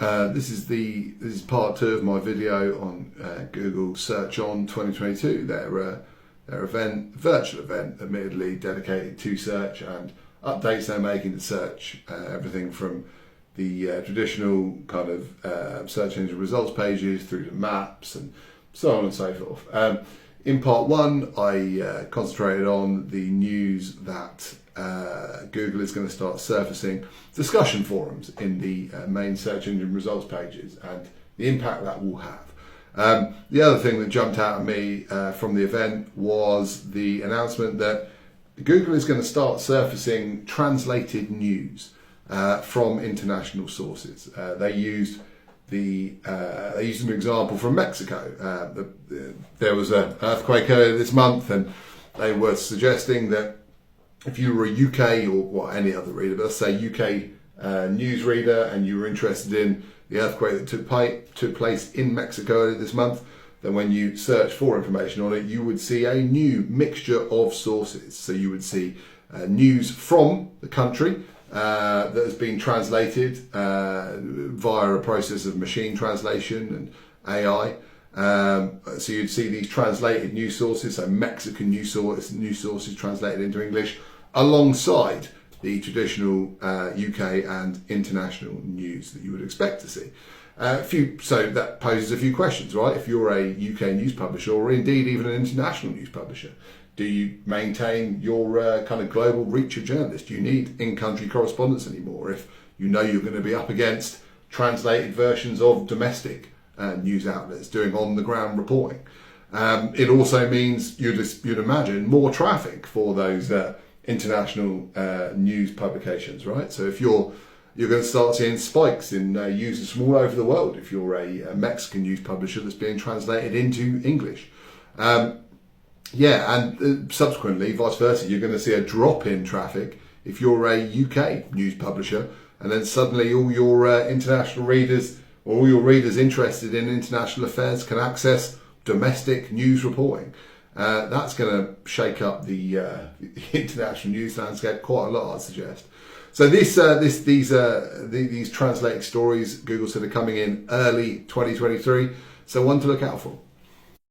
This is part 2 of my video on Google Search On 2022. Their virtual event, admittedly dedicated to search and updates they're making to search. Everything from the traditional kind of search engine results pages through to maps and so on and so forth. In part 1, I concentrated on the news that Google is going to start surfacing discussion forums in the main search engine results pages and the impact that will have. The other thing that jumped out at me from the event was the announcement that Google is going to start surfacing translated news from international sources. They used an example from Mexico. There was an earthquake earlier this month, and they were suggesting that if you were a UK or any other reader, but let's say UK news reader, and you were interested in the earthquake that took place in Mexico earlier this month, then when you search for information on it, you would see a new mixture of sources. So you would see news from the country that has been translated via a process of machine translation and AI. So you'd see these translated news sources, so Mexican news sources translated into English, alongside the traditional UK and international news that you would expect to see. So that poses a few questions, right? If you're a UK news publisher, or indeed even an international news publisher, do you maintain your kind of global reach of journalists? Do you need in-country correspondence anymore if you know you're going to be up against translated versions of domestic news outlets doing on-the-ground reporting? It also means you'd imagine more traffic for those international news publications, right? So if you're going to start seeing spikes in users from all over the world if you're a Mexican news publisher that's being translated into English. And subsequently, vice versa, you're going to see a drop in traffic if you're a UK news publisher, and then suddenly all your international readers, or all your readers interested in international affairs, can access domestic news reporting. That's going to shake up the international news landscape quite a lot, I'd suggest. So these translated stories, Google said, are coming in early 2023. So one to look out for.